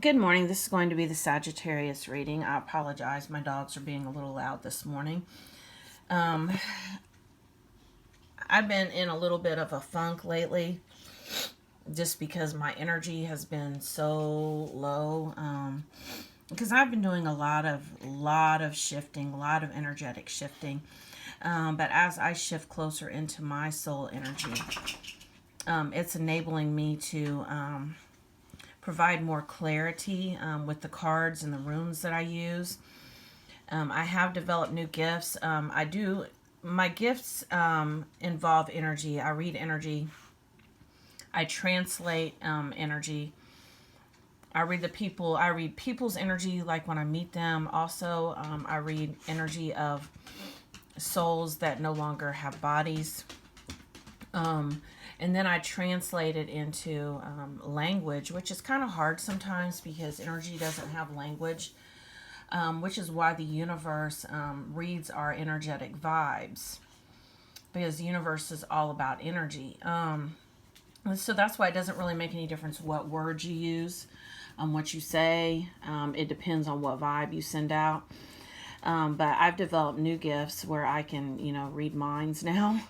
Good morning. This is going to be the Sagittarius reading. I apologize. My dogs are being a little loud this morning. Um, I've been in a little bit of a funk lately just because my energy has been so low. Because I've been doing a lot of shifting, a lot of energetic shifting. But as I shift closer into my soul energy, it's enabling me to provide more clarity with the cards and the runes that I use. I have developed new gifts. My gifts involve energy. I read energy. I translate energy. I read people's energy, like when I meet them. Also, I read energy of souls that no longer have bodies. And then I translate it into language, which is kind of hard sometimes because energy doesn't have language, which is why the universe reads our energetic vibes, because the universe is all about energy. So that's why it doesn't really make any difference what words you use, what you say. It depends on what vibe you send out. But I've developed new gifts where I can, read minds now.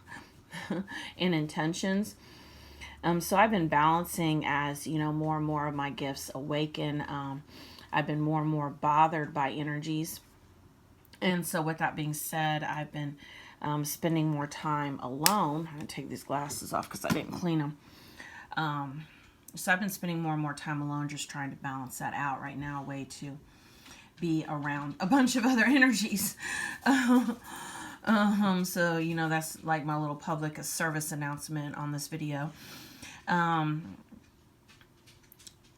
And intentions. So I've been balancing as, more and more of my gifts awaken. I've been more and more bothered by energies. And so with that being said, I've been spending more time alone. I'm going to take these glasses off because I didn't clean them. So I've been spending more and more time alone, just trying to balance that out right now, a way to be around a bunch of other energies. So, that's like my little public service announcement on this video. I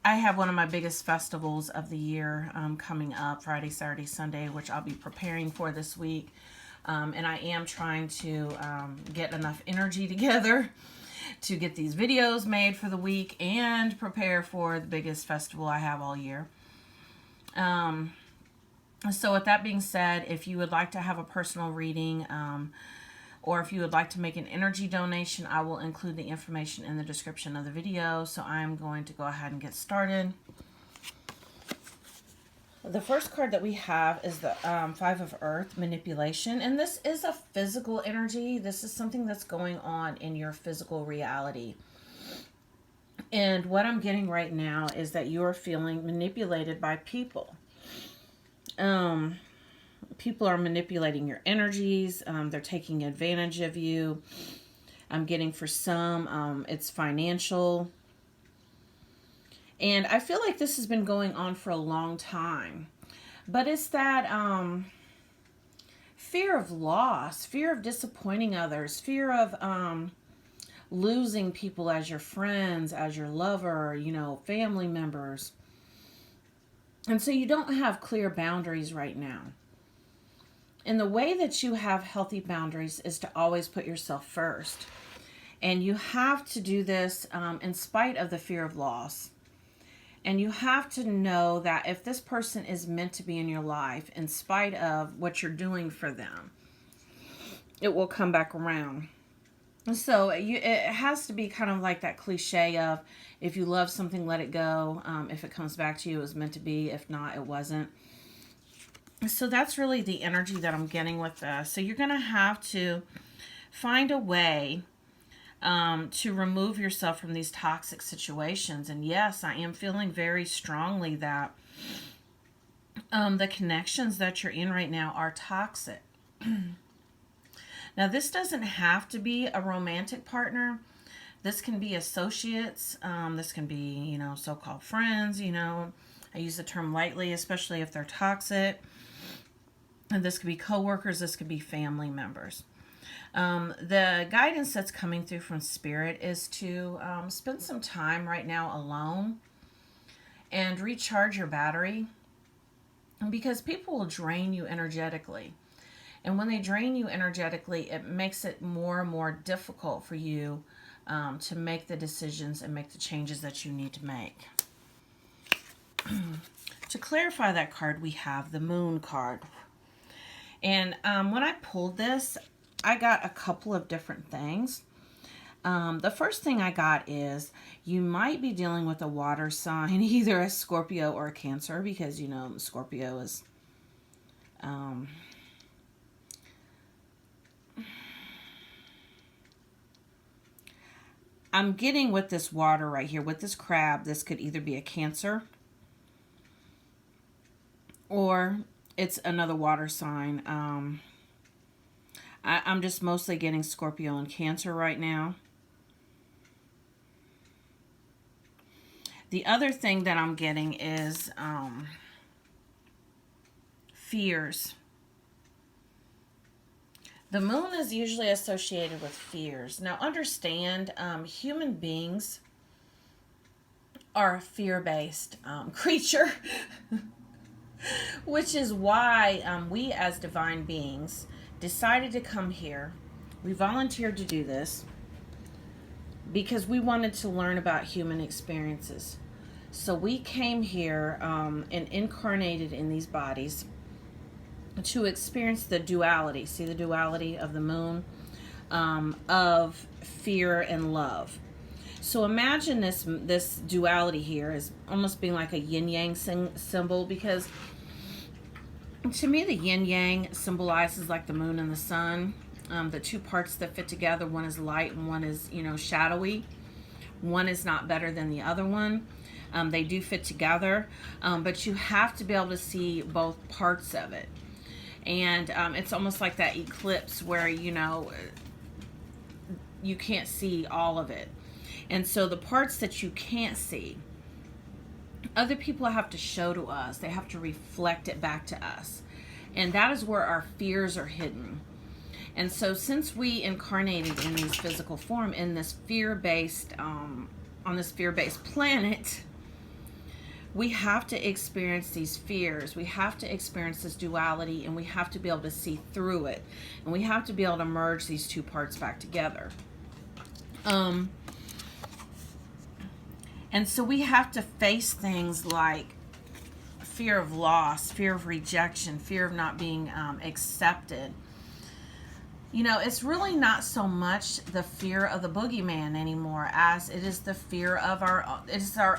have one of my biggest festivals of the year coming up Friday, Saturday, Sunday, which I'll be preparing for this week. And I am trying to get enough energy together to get these videos made for the week and prepare for the biggest festival I have all year. So with that being said, if you would like to have a personal reading or if you would like to make an energy donation, I will include the information in the description of the video. So I'm going to go ahead and get started. The first card that we have is the Five of Earth, Manipulation. And this is a physical energy. This is something that's going on in your physical reality. And what I'm getting right now is that you are feeling manipulated by people. People are manipulating your energies. They're taking advantage of you. I'm getting for some, it's financial. And I feel like this has been going on for a long time. But it's that fear of loss, fear of disappointing others, fear of losing people as your friends, as your lover, family members. And so you don't have clear boundaries right now. And the way that you have healthy boundaries is to always put yourself first. And you have to do this in spite of the fear of loss. And you have to know that if this person is meant to be in your life, in spite of what you're doing for them, it will come back around. So it has to be kind of like that cliche of, if you love something, let it go. If it comes back to you, it was meant to be. If not, it wasn't. So that's really the energy that I'm getting with this. So you're going to have to find a way to remove yourself from these toxic situations. And yes, I am feeling very strongly that the connections that you're in right now are toxic. Now, this doesn't have to be a romantic partner. This can be associates. This can be, so-called friends. I use the term lightly, especially if they're toxic. And this could be coworkers. This could be family members. The guidance that's coming through from Spirit is to spend some time right now alone and recharge your battery, because people will drain you energetically. And when they drain you energetically, it makes it more and more difficult for you to make the decisions and make the changes that you need to make. To clarify that card, we have the Moon card. And when I pulled this, I got a couple of different things. The first thing I got is you might be dealing with a water sign, either a Scorpio or a Cancer, because, you know, Scorpio is... I'm getting with this water right here, with this crab, this could either be a Cancer or it's another water sign. I'm just mostly getting Scorpio and Cancer right now. The other thing that I'm getting is fears. The moon is usually associated with fears. Now understand, human beings are a fear-based creature, which is why we as divine beings decided to come here. We volunteered to do this because we wanted to learn about human experiences. So we came here and incarnated in these bodies to experience the duality. See the duality of the moon, of fear and love. So imagine this duality here as almost being like a yin-yang symbol, because to me the yin-yang symbolizes like the moon and the sun. The two parts that fit together, one is light and one is, you know, shadowy. One is not better than the other one. They do fit together, but you have to be able to see both parts of it. And it's almost like that eclipse where, you know, you can't see all of it. And so the parts that you can't see, other people have to show to us. They have to reflect it back to us. And that is where our fears are hidden. And so since we incarnated in this physical form, in this fear-based, on this fear-based planet, we have to experience these fears. We have to experience this duality, and we have to be able to see through it. And we have to be able to merge these two parts back together. And so we have to face things like fear of loss, fear of rejection, fear of not being accepted. You know, it's really not so much the fear of the boogeyman anymore as it is the fear of our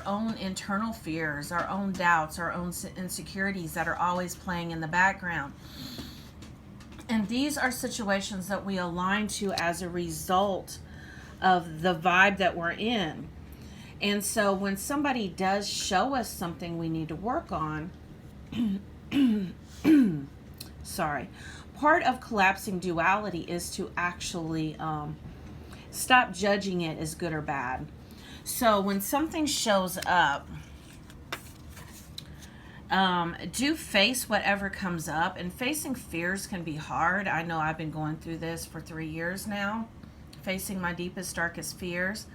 own internal fears, our own doubts, our own insecurities that are always playing in the background. And these are situations that we align to as a result of the vibe that we're in. And so when somebody does show us something we need to work on, sorry, part of collapsing duality is to actually stop judging it as good or bad. So when something shows up, do face whatever comes up. And facing fears can be hard. I know I've been going through this for 3 years now, facing my deepest, darkest fears.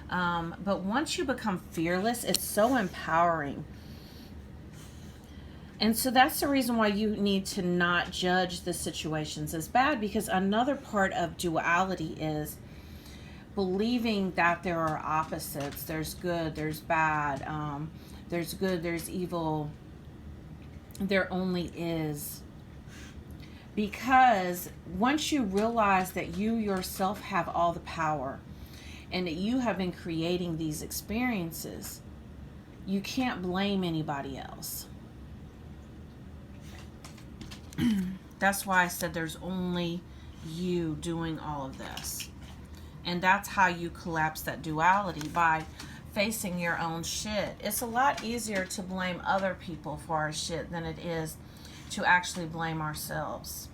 But once you become fearless, it's so empowering. And so that's the reason why you need to not judge the situations as bad, because another part of duality is believing that there are opposites. There's good, there's bad, there's good, there's evil. There only is. Because once you realize that you yourself have all the power and that you have been creating these experiences, you can't blame anybody else. That's why I said there's only you doing all of this. And that's how you collapse that duality, by facing your own shit. It's a lot easier to blame other people for our shit than it is to actually blame ourselves.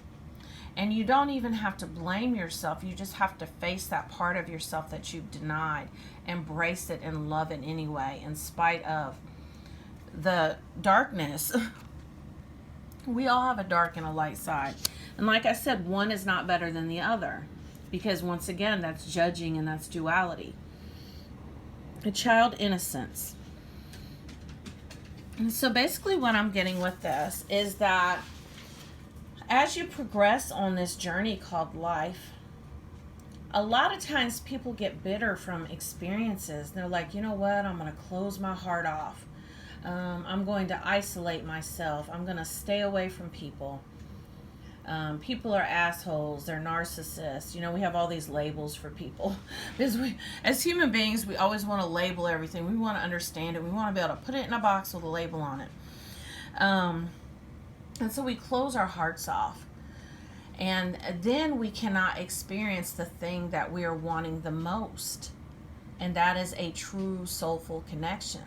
And you don't even have to blame yourself. You just have to face that part of yourself that you've denied. Embrace it and love it anyway, in spite of the darkness. We all have a dark and a light side. And like I said, one is not better than the other. Because once again, that's judging and that's duality. A child innocence. And so basically what I'm getting with this is that as you progress on this journey called life, a lot of times people get bitter from experiences. They're like, you know what, I'm going to close my heart off. I'm going to isolate myself. I'm going to stay away from people. People are assholes, they're narcissists. You know, we have all these labels for people. Because we, as human beings, we always want to label everything. We want to understand it. We want to be able to put it in a box with a label on it. And so we close our hearts off. And then we cannot experience the thing that we are wanting the most. And that is a true soulful connection.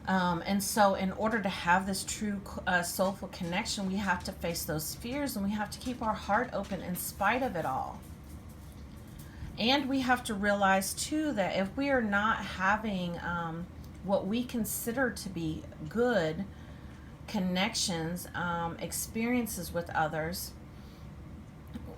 And so in order to have this true soulful connection, we have to face those fears, and we have to keep our heart open in spite of it all. And we have to realize too that if we are not having what we consider to be good connections, experiences with others,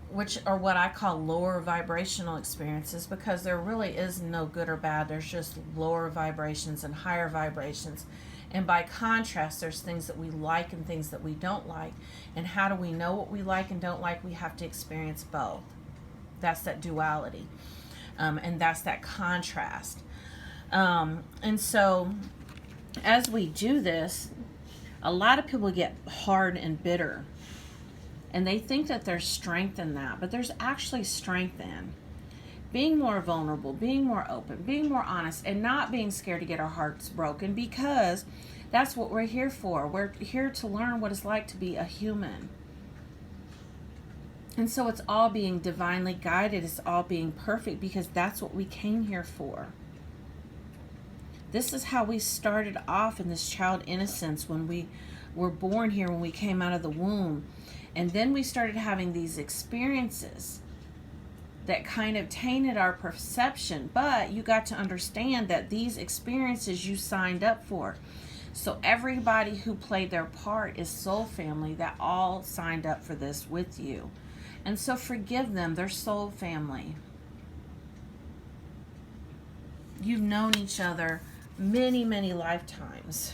which are what I call lower vibrational experiences, because there really is no good or bad. There's just lower vibrations and higher vibrations. And by contrast, there's things that we like and things that we don't like. And how do we know what we like and don't like? We have to experience both. That's that duality. And that's that contrast. And so as we do this, a lot of people get hard and bitter. And they think that there's strength in that, but there's actually strength in being more vulnerable, being more open, being more honest, and not being scared to get our hearts broken, because that's what we're here for. We're here to learn what it's like to be a human. And so it's all being divinely guided. It's all being perfect, because that's what we came here for. This is how we started off in this child innocence when we were born here, when we came out of the womb. And then we started having these experiences that kind of tainted our perception. But you got to understand that these experiences you signed up for. So everybody who played their part is soul family that all signed up for this with you. And so forgive them. They're soul family. You've known each other many, many lifetimes.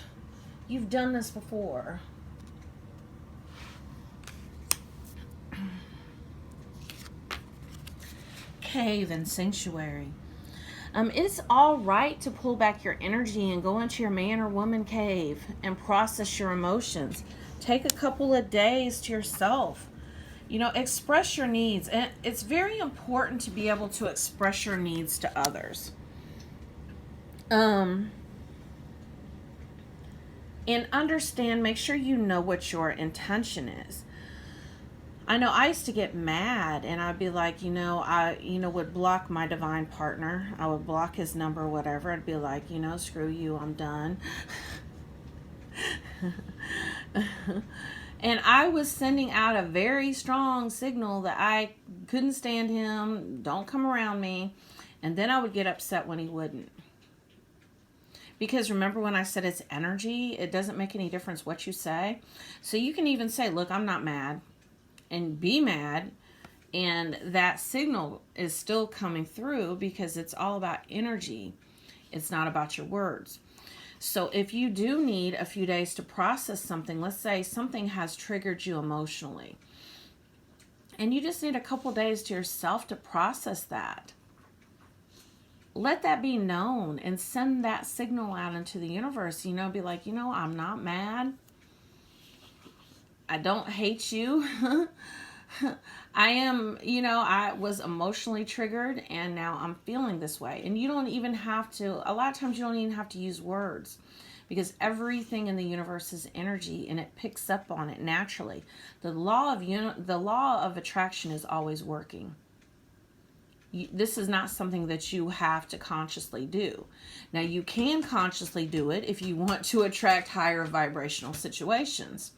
You've done this before. Cave and sanctuary. It's all right to pull back your energy and go into your man or woman cave and process your emotions. Take a couple of days to yourself. You know, express your needs. And it's very important to be able to express your needs to others. And understand, make sure you know what your intention is. I know I used to get mad, and I'd be like, I would block my divine partner. I would block his number or whatever. I'd be like, screw you, I'm done. And I was sending out a very strong signal that I couldn't stand him, don't come around me. And then I would get upset when he wouldn't. Because remember when I said it's energy, it doesn't make any difference what you say. So you can even say, look, I'm not mad. And be mad, and that signal is still coming through, because it's all about energy. It's not about your words. So if you do need a few days to process something, let's say something has triggered you emotionally, and you just need a couple days to yourself to process that, let that be known and send that signal out into the universe. Be like, I'm not mad. I don't hate you. I am, I was emotionally triggered, and now I'm feeling this way. And you don't even have to, a lot of times you don't even have to use words, because everything in the universe is energy, and it picks up on it naturally. The law of attraction is always working. This is not something that you have to consciously do. Now, you can consciously do it if you want to attract higher vibrational situations.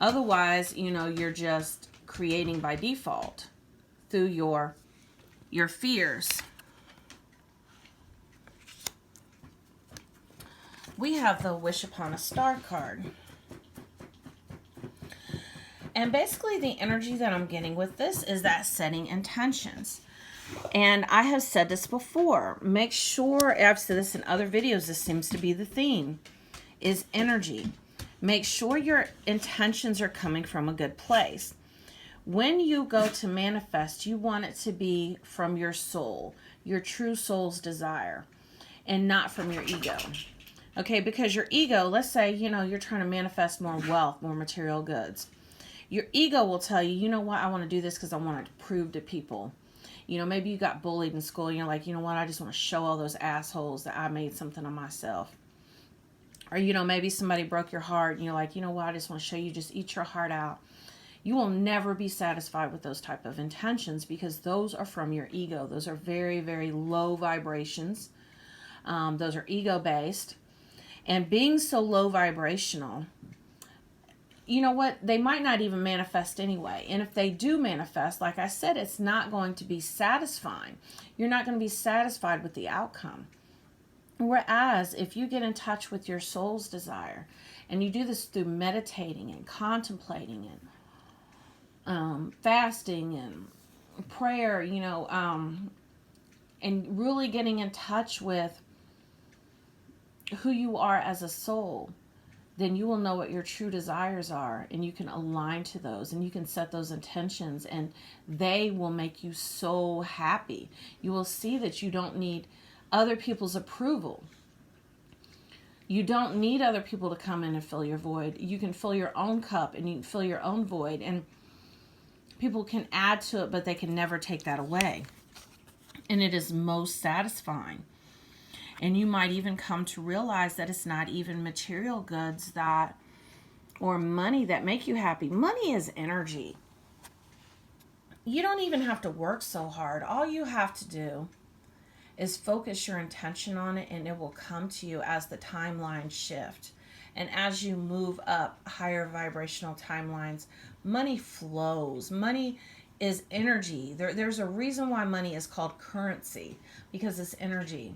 Otherwise, you're just creating by default through your fears. We have the Wish Upon a Star card. And basically the energy that I'm getting with this is that setting intentions. And I have said this before. Make sure, I've said this in other videos, this seems to be the theme, is energy. Make sure your intentions are coming from a good place. When you go to manifest, you want it to be from your soul, your true soul's desire, and not from your ego. Okay, because your ego, let's say, you're trying to manifest more wealth, more material goods. Your ego will tell you, you know what, I want to do this because I want to prove to people. You know, maybe you got bullied in school and you're like, you know what, I just want to show all those assholes that I made something of myself. Or, you know, maybe somebody broke your heart and you're like, you know what, I just want to show you, just eat your heart out. You will never be satisfied with those type of intentions because those are from your ego. Those are very, very low vibrations. Those are ego based. And being so low vibrational, you know what? They might not even manifest anyway. And if they do manifest, like I said, it's not going to be satisfying. You're not going to be satisfied with the outcome. Whereas if you get in touch with your soul's desire, and you do this through meditating and contemplating and fasting and prayer, you know, and really getting in touch with who you are as a soul, then you will know what your true desires are, and you can align to those, and you can set those intentions, and they will make you so happy. You will see that you don't need other people's approval. You don't need other people to come in and fill your void. You can fill your own cup, and you can fill your own void, and people can add to it, but they can never take that away. And it is most satisfying. And you might even come to realize that it's not even material goods that, or money that make you happy. Money is energy. You don't even have to work so hard. All you have to do is focus your intention on it, and it will come to you as the timeline shift. And as you move up higher vibrational timelines, money flows. Money is energy. There's a reason why money is called currency, because it's energy.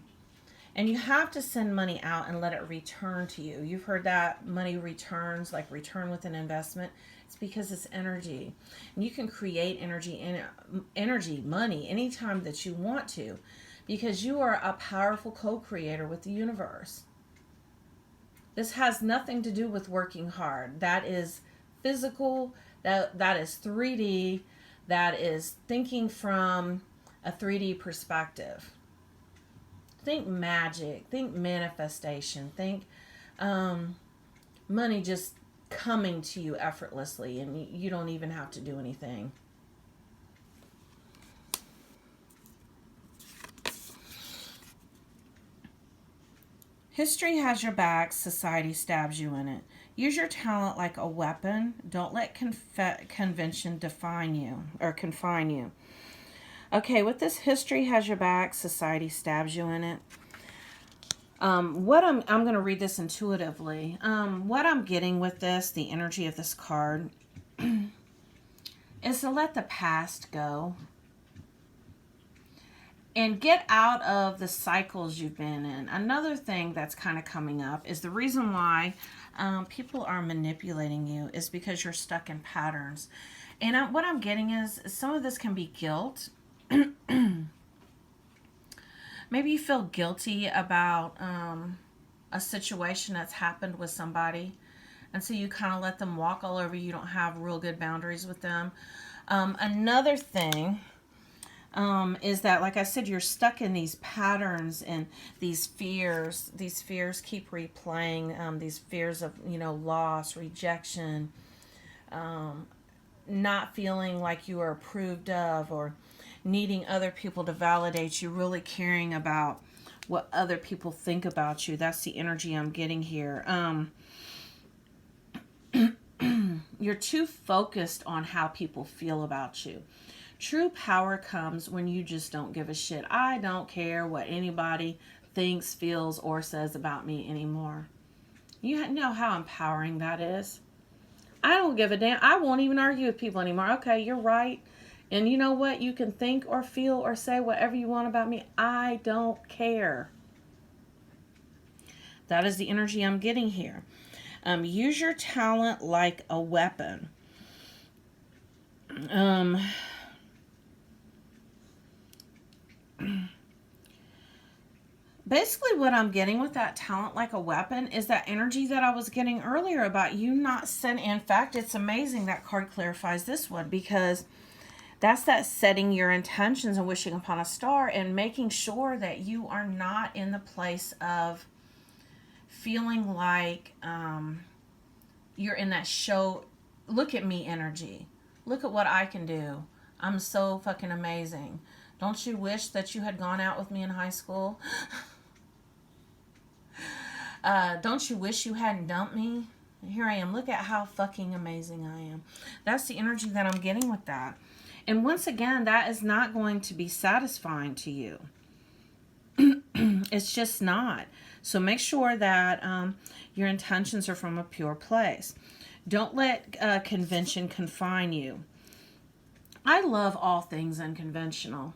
And you have to send money out and let it return to you. You've heard that money returns, like return with an investment. It's because it's energy. And you can create energy, money, anytime that you want to, because you are a powerful co-creator with the universe. This has nothing to do with working hard. That is physical, that is 3D, that is thinking from a 3D perspective. Think magic, think manifestation, think money just coming to you effortlessly, and you don't even have to do anything. History has your back, society stabs you in it. Use your talent like a weapon. Don't let convention define you or confine you. Okay, with this, history has your back, society stabs you in it. What I'm going to read this intuitively. What I'm getting with this, the energy of this card, is to let the past go and get out of the cycles you've been in. Another thing that's kind of coming up is the reason why people are manipulating you is because you're stuck in patterns. And what I'm getting is some of this can be guilt. Maybe you feel guilty about a situation that's happened with somebody, and so you kind of let them walk all over you. You don't have real good boundaries with them. Another thing is that, like I said, you're stuck in these patterns and these fears. These fears keep replaying. These fears of, loss, rejection, not feeling like you are approved of, or needing other people to validate you, really caring about what other people think about you. That's the energy I'm getting here. You're too focused on how people feel about you. True power comes when you just don't give a shit. I don't care what anybody thinks, feels, or says about me anymore. You know how empowering that is? I don't give a damn. I won't even argue with people anymore. Okay, you're right. And you know what? You can think or feel or say whatever you want about me. I don't care. That is the energy I'm getting here. Use your talent like a weapon. Basically what I'm getting with that talent like a weapon is that energy that I was getting earlier about you not sending. In fact, it's amazing that card clarifies this one, because that's that setting your intentions and wishing upon a star and making sure that you are not in the place of feeling like you're in that show look at me energy. Look at what I can do. I'm so fucking amazing. Don't you wish that you had gone out with me in high school? Don't you wish you hadn't dumped me? Here I am. Look at how fucking amazing I am. That's the energy that I'm getting with that. And once again, that is not going to be satisfying to you. It's just not. So make sure that your intentions are from a pure place. Don't let convention confine you. I love all things unconventional.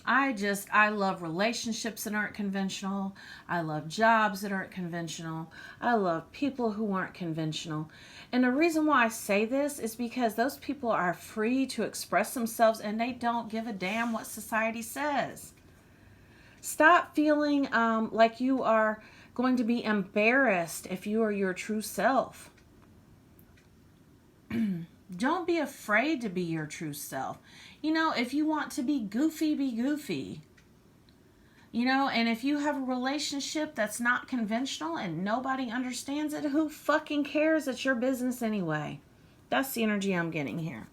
I love relationships that aren't conventional. I love jobs that aren't conventional. I love people who aren't conventional. And the reason why I say this is because those people are free to express themselves and they don't give a damn what society says. Stop feeling like you are going to be embarrassed if you are your true self. Don't be afraid to be your true self. You know, if you want to be goofy, be goofy. You know, and if you have a relationship that's not conventional and nobody understands it, who fucking cares? It's your business anyway. That's the energy I'm getting here.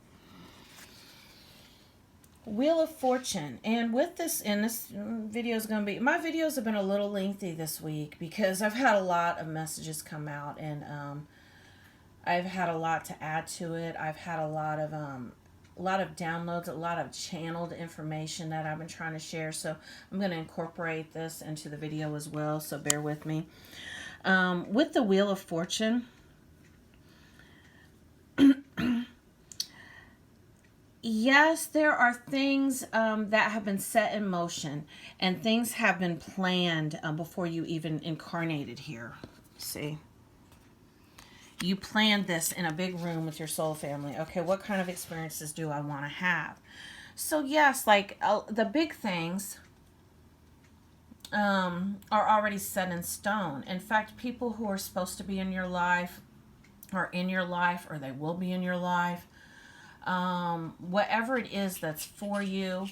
Wheel of Fortune. And with this, and this video is going to be, my videos have been a little lengthy this week because I've had a lot of messages come out and I've had a lot to add to it. I've had a lot of downloads, a lot of channeled information that I've been trying to share. So I'm going to incorporate this into the video as well. So bear with me. With the Wheel of Fortune, yes, there are things that have been set in motion and things have been planned before you even incarnated here. See? You planned this in a big room with your soul family. Okay, what kind of experiences do I want to have? So yes, like the big things are already set in stone. In fact, people who are supposed to be in your life are in your life, or they will be in your life. Whatever it is that's for you,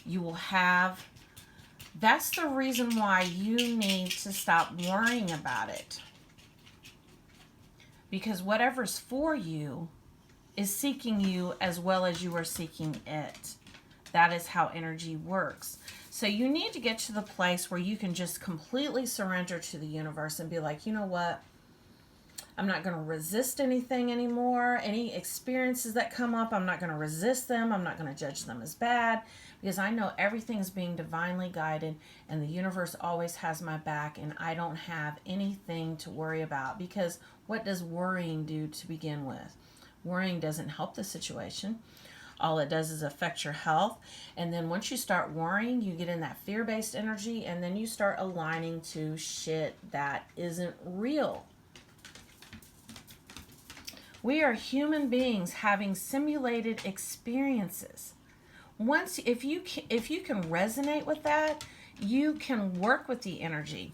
you will have. That's the reason why you need to stop worrying about it. Because whatever's for you is seeking you as well as you are seeking it. That is how energy works. So you need to get to the place where you can just completely surrender to the universe and be like, you know what? I'm not going to resist anything anymore. Any experiences that come up, I'm not going to resist them. I'm not going to judge them as bad because I know everything is being divinely guided and the universe always has my back and I don't have anything to worry about. Because what does worrying do to begin with? Worrying doesn't help the situation. All it does is affect your health. And then once you start worrying, you get in that fear-based energy and then you start aligning to shit that isn't real. We are human beings having simulated experiences. Once, if you can resonate with that, you can work with the energy.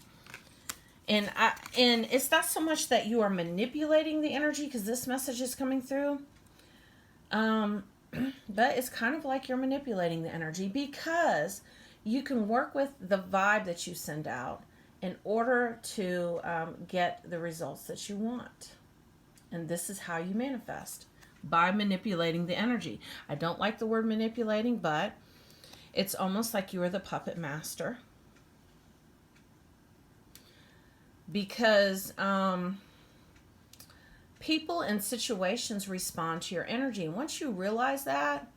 And it's not so much that you are manipulating the energy, because this message is coming through. But it's kind of like you're manipulating the energy, because you can work with the vibe that you send out in order to get the results that you want. And this is how you manifest, by manipulating the energy. I don't like the word manipulating, but it's almost like you are the puppet master. Because people and situations respond to your energy. And once you realize that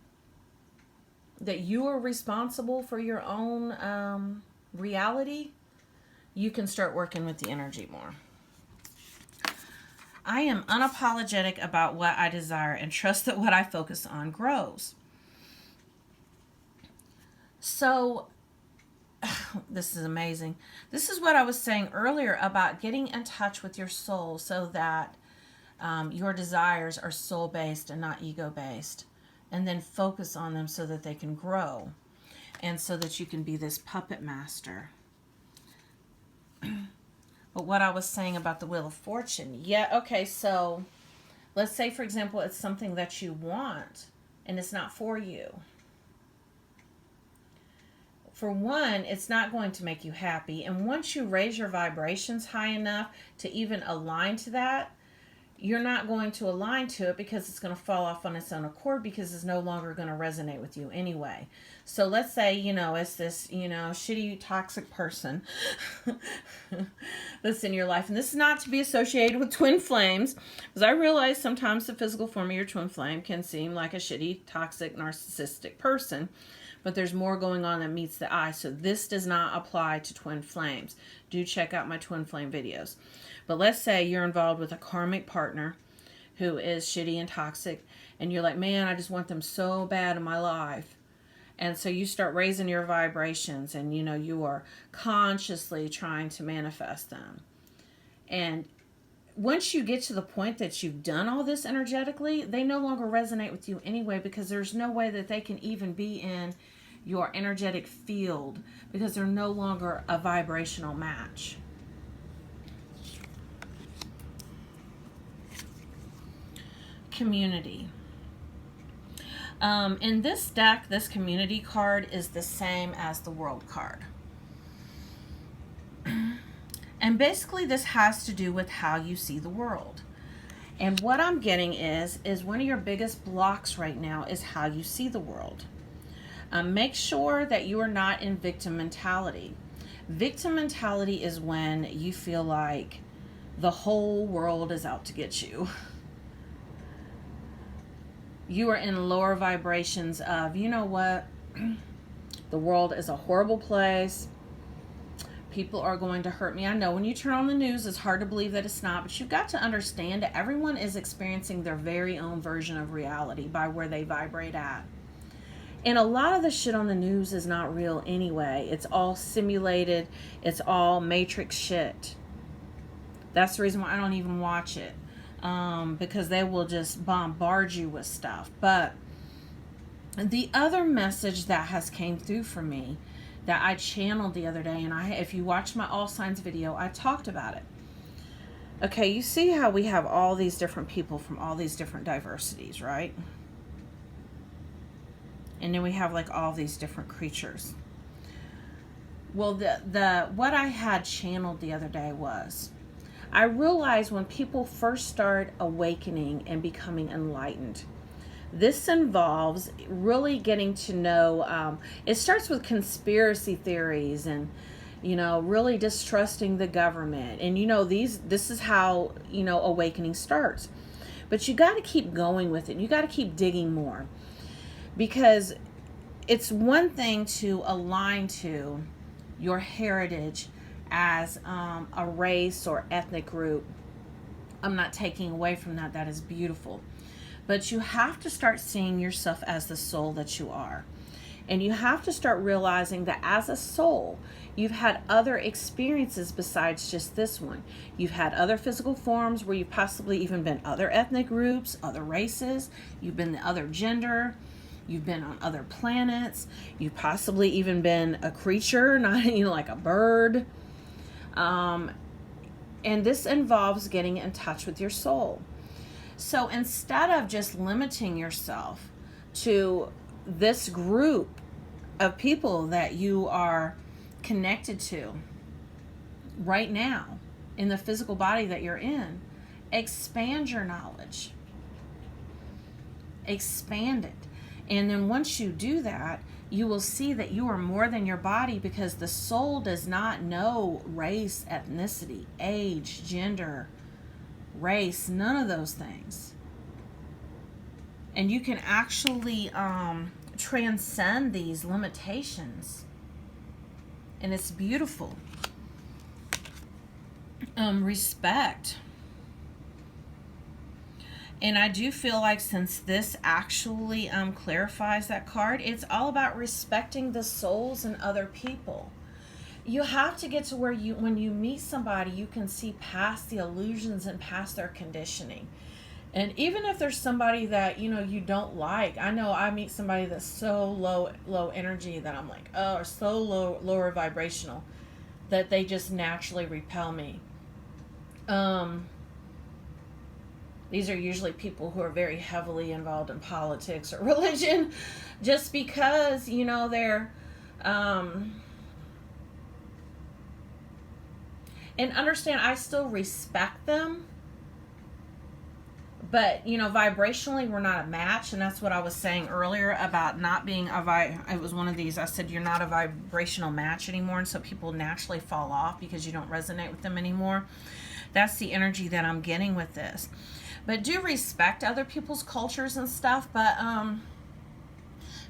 you are responsible for your own reality, you can start working with the energy more. I am unapologetic about what I desire and trust that what I focus on grows. So, this is amazing. This is what I was saying earlier about getting in touch with your soul so that your desires are soul-based and not ego-based. And then focus on them so that they can grow. And so that you can be this puppet master. But what I was saying about the Wheel of Fortune. Yeah, okay, so let's say, for example, it's something that you want and it's not for you. For one, it's not going to make you happy. And once you raise your vibrations high enough to even align to that, you're not going to align to it because it's going to fall off on its own accord because it's no longer going to resonate with you anyway. So let's say, it's this, shitty, toxic person that's in your life. And this is not to be associated with twin flames, because I realize sometimes the physical form of your twin flame can seem like a shitty, toxic, narcissistic person. But there's more going on than meets the eye. So this does not apply to twin flames. Do check out my twin flame videos. But let's say you're involved with a karmic partner who is shitty and toxic, and you're like, man, I just want them so bad in my life. And so you start raising your vibrations, and you are consciously trying to manifest them. And once you get to the point that you've done all this energetically, they no longer resonate with you anyway, because there's no way that they can even be in your energetic field, because they're no longer a vibrational match. Community. In this deck, this community card is the same as the world card. And basically this has to do with how you see the world. And what I'm getting is one of your biggest blocks right now is how you see the world. Make sure that you are not in victim mentality. Victim mentality is when you feel like the whole world is out to get you. You are in lower vibrations of, you know what, the world is a horrible place. People are going to hurt me. I know when you turn on the news, it's hard to believe that it's not, but you've got to understand that everyone is experiencing their very own version of reality by where they vibrate at. And a lot of the shit on the news is not real anyway. It's all simulated. It's all matrix shit. That's the reason why I don't even watch it. Because they will just bombard you with stuff. But the other message that has came through for me that I channeled the other day, and if you watch my All Signs video, I talked about it. Okay, you see how we have all these different people from all these different diversities, right? And then we have like all these different creatures. Well, what I had channeled the other day was, I realized when people first start awakening and becoming enlightened, this involves really getting to know, it starts with conspiracy theories and, really distrusting the government. And, this is how, awakening starts. But you got to keep going with it. You got to keep digging more. Because it's one thing to align to your heritage as a race or ethnic group. I'm not taking away from that. That is beautiful. But you have to start seeing yourself as the soul that you are. And you have to start realizing that as a soul, you've had other experiences besides just this one. You've had other physical forms where you've possibly even been other ethnic groups, other races. You've been the other gender. You've been on other planets. You've possibly even been a creature, not like a bird. And this involves getting in touch with your soul. So instead of just limiting yourself to this group of people that you are connected to right now in the physical body that you're in, expand your knowledge. Expand it. And then once you do that, you will see that you are more than your body, because the soul does not know race, ethnicity, age, gender, race, none of those things. And you can actually transcend these limitations. And it's beautiful. Respect. And I do feel like since this actually clarifies that card, it's all about respecting the souls and other people. You have to get to where when you meet somebody, you can see past the illusions and past their conditioning. And even if there's somebody that, you don't like, I know I meet somebody that's so low energy that I'm like, oh, or so lower vibrational that they just naturally repel me. These are usually people who are very heavily involved in politics or religion, just because, they're, and understand, I still respect them, But, you know, vibrationally, we're not a match. And that's what I was saying earlier about not being it was one of these. I said, you're not a vibrational match anymore. And so people naturally fall off because you don't resonate with them anymore. That's the energy that I'm getting with this. But do respect other people's cultures and stuff. But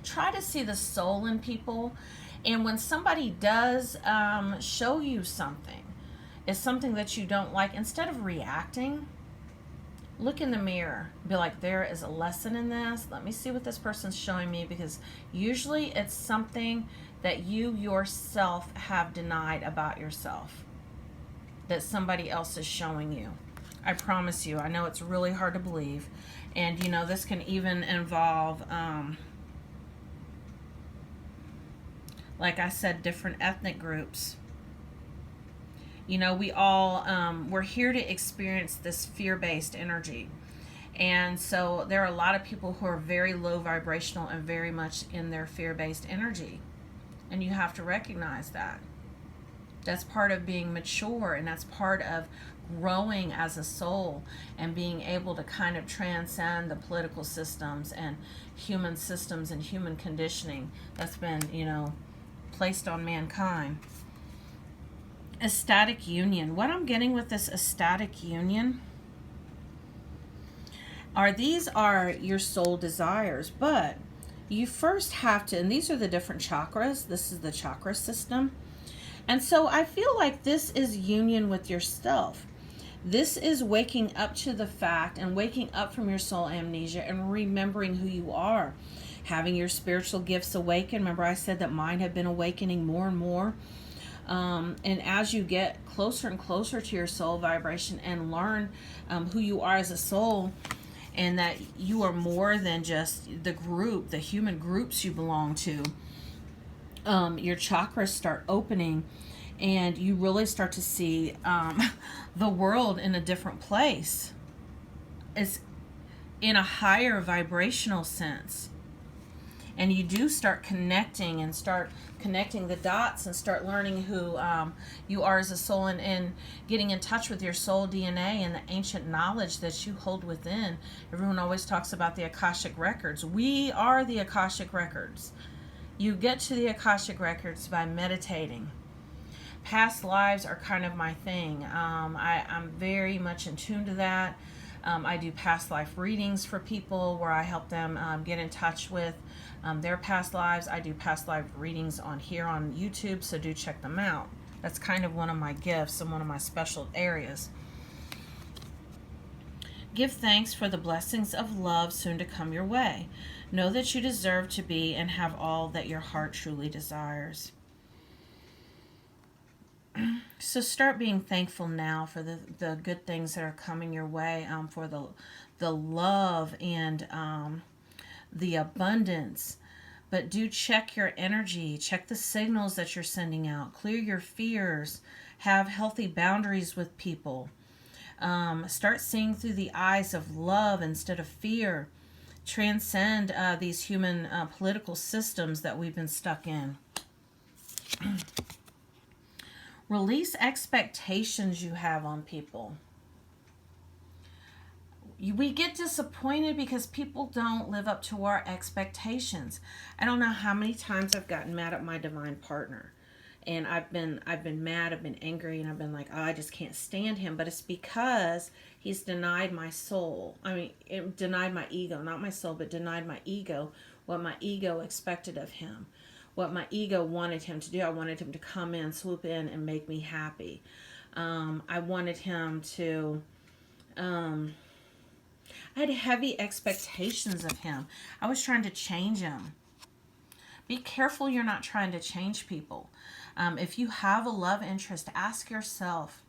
try to see the soul in people. And when somebody does show you something, it's something that you don't like, instead of reacting, look in the mirror. Be like, there is a lesson in this. Let me see what this person's showing me, because usually it's something that you yourself have denied about yourself that somebody else is showing you. I promise you. I know it's really hard to believe. And, you know, this can even involve, like I said, different ethnic groups. You know, we all, we're here to experience this fear-based energy. And so there are a lot of people who are very low vibrational and very much in their fear-based energy. And you have to recognize that. That's part of being mature, and that's part of growing as a soul and being able to kind of transcend the political systems and human conditioning that's been, you know, placed on mankind. Ecstatic union. What I'm getting with this ecstatic union these are your soul desires, but you first have to, and these are the different chakras. This is the chakra system. And so I feel like this is union with yourself. This is waking up to the fact and waking up from your soul amnesia and remembering who you are. Having your spiritual gifts awaken. Remember I said that mine have been awakening more and more. And as you get closer and closer to your soul vibration and learn who you are as a soul, and that you are more than just the group, the human groups you belong to, your chakras start opening, and you really start to see the world in a different place. It's in a higher vibrational sense. And you do start connecting the dots and start learning who you are as a soul, and getting in touch with your soul DNA and the ancient knowledge that you hold within. Everyone always talks about the Akashic Records. We are the Akashic Records. You get to the Akashic Records by meditating. Past lives are kind of my thing. I'm very much in tune to that. I do past life readings for people where I help them get in touch with their past lives. I do past life readings on YouTube, so do check them out. That's kind of one of my gifts and one of my special areas. Give thanks for the blessings of love soon to come your way. Know that you deserve to be and have all that your heart truly desires. So start being thankful now for the good things that are coming your way, for the love and the abundance. But do check your energy, check the signals that you're sending out, clear your fears, have healthy boundaries with people. Start seeing through the eyes of love instead of fear. Transcend these human political systems that we've been stuck in. Release expectations you have on people. We get disappointed because people don't live up to our expectations. I don't know how many times I've gotten mad at my divine partner. And I've been mad, I've been angry, and I've been like, oh, I just can't stand him. But it's because he's denied my soul. I mean, it denied my ego, not my soul, but denied my ego, what my ego expected of him. What my ego wanted him to do. I wanted him to come in, swoop in, and make me happy. I wanted him to... I had heavy expectations of him. I was trying to change him. Be careful you're not trying to change people. If you have a love interest, ask yourself,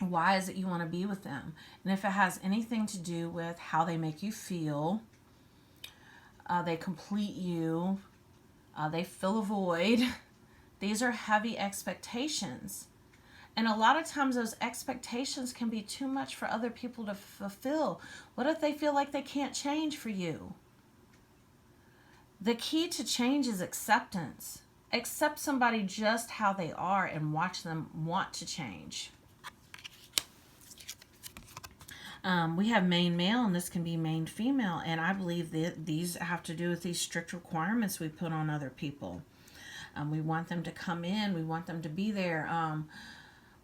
why is it you want to be with them? And if it has anything to do with how they make you feel, they complete you, they fill a void. These are heavy expectations. And a lot of times those expectations can be too much for other people to fulfill. What if they feel like they can't change for you? The key to change is acceptance. Accept somebody just how they are and watch them want to change. We have main male, and this can be main female. And I believe that these have to do with these strict requirements we put on other people. We want them to come in. We want them to be there.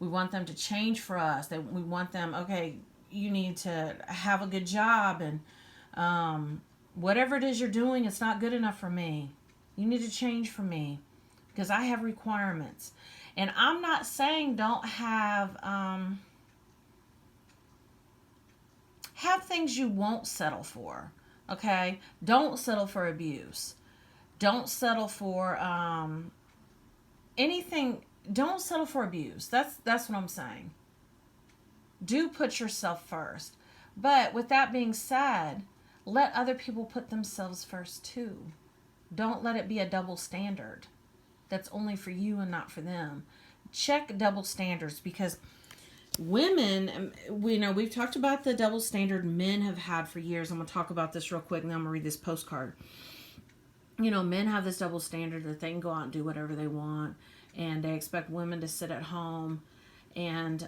We want them to change for us. We want them, okay, you need to have a good job. And whatever it is you're doing, it's not good enough for me. You need to change for me because I have requirements. And I'm not saying don't have things you won't settle for. Okay? Don't settle for abuse. Don't settle for anything. Don't settle for abuse. That's what I'm saying. Do put yourself first. But with that being said, let other people put themselves first too. Don't let it be a double standard that's only for you and not for them. Check double standards, because women, we've talked about the double standard men have had for years. I'm going to talk about this real quick, and then I'm going to read this postcard. Men have this double standard that they can go out and do whatever they want, and they expect women to sit at home and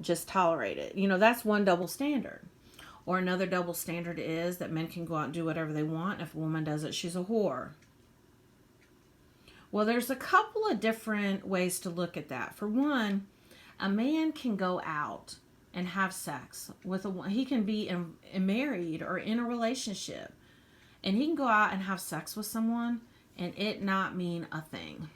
just tolerate it. That's one double standard. Or another double standard is that men can go out and do whatever they want. If a woman does it, she's a whore. Well, there's a couple of different ways to look at that. For one, a man can go out and have sex with he can be married or in a relationship, and he can go out and have sex with someone and it not mean a thing.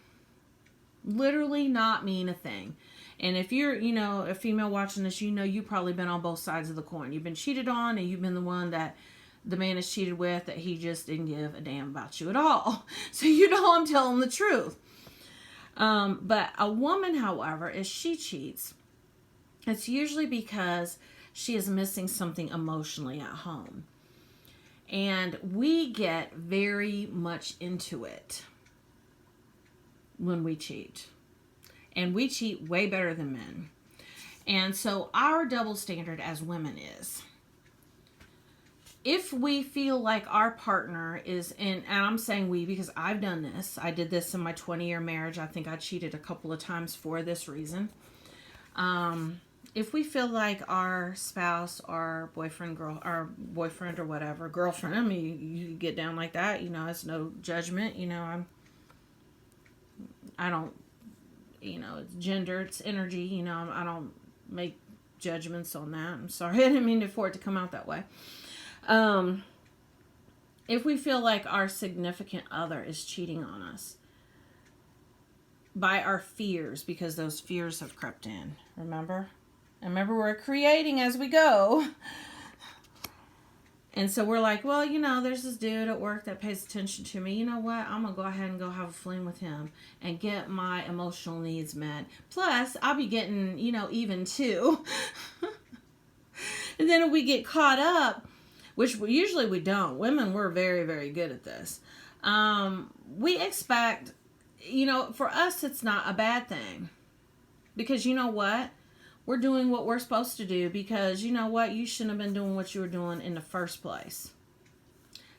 Literally not mean a thing. And if you're, a female watching this, you've probably been on both sides of the coin. You've been cheated on, and you've been the one that the man is cheated with, that he just didn't give a damn about you at all. So I'm telling the truth. But a woman, however, if she cheats, it's usually because she is missing something emotionally at home. And we get very much into it when we cheat. And we cheat way better than men. And so our double standard as women is, if we feel like our partner is in, and I'm saying we because I've done this. I did this in my 20-year marriage. I think I cheated a couple of times for this reason. If we feel like our spouse, our boyfriend, or whatever, girlfriend, I mean, you get down like that, it's no judgment. I don't, it's gender, it's energy, I don't make judgments on that. I'm sorry, I didn't mean for it to come out that way. If we feel like our significant other is cheating on us by our fears, because those fears have crept in, remember, we're creating as we go. And so we're like, well, there's this dude at work that pays attention to me. You know what? I'm going to go ahead and go have a fling with him and get my emotional needs met. Plus, I'll be getting, even too. And then if we get caught up, which usually we don't. Women, we're very, very good at this. We expect, for us, it's not a bad thing. Because you know what? We're doing what we're supposed to do, because you know what? You shouldn't have been doing what you were doing in the first place.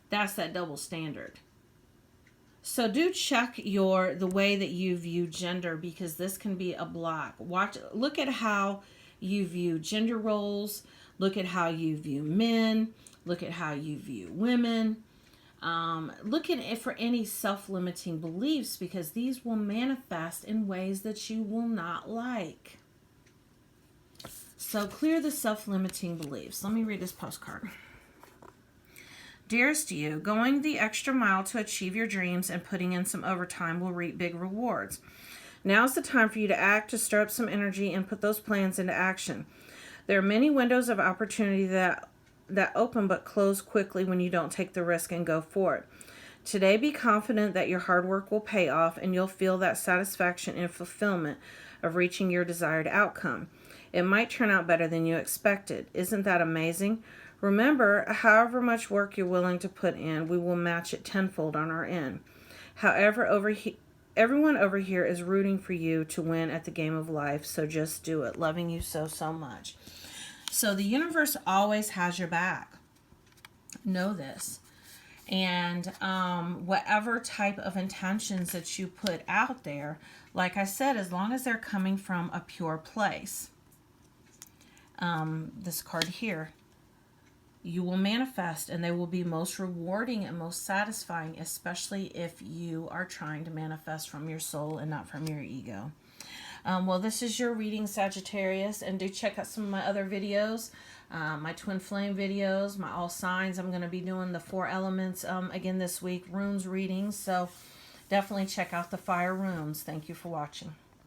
That's that double standard. So do check the way that you view gender, because this can be a block. Look at how you view gender roles. Look at how you view men. Look at how you view women. Look at it for any self-limiting beliefs, because these will manifest in ways that you will not like. So clear the self-limiting beliefs. Let me read this postcard. Dearest you, going the extra mile to achieve your dreams and putting in some overtime will reap big rewards. Now's the time for you to act, to stir up some energy and put those plans into action. There are many windows of opportunity that open but close quickly when you don't take the risk and go for it. Today, be confident that your hard work will pay off, and you'll feel that satisfaction and fulfillment of reaching your desired outcome. It might turn out better than you expected. Isn't that amazing? Remember, however much work you're willing to put in, we will match it tenfold on our end. However, everyone over here is rooting for you to win at the game of life, so just do it. Loving you so, so much. So the universe always has your back. Know this. And whatever type of intentions that you put out there, like I said, as long as they're coming from a pure place, this card here. You will manifest, and they will be most rewarding and most satisfying, especially if you are trying to manifest from your soul and not from your ego. Well, this is your reading, Sagittarius, and do check out some of my other videos, my twin flame videos, my all signs. I'm going to be doing the 4 elements again this week, runes readings, so definitely check out the fire runes. Thank you for watching.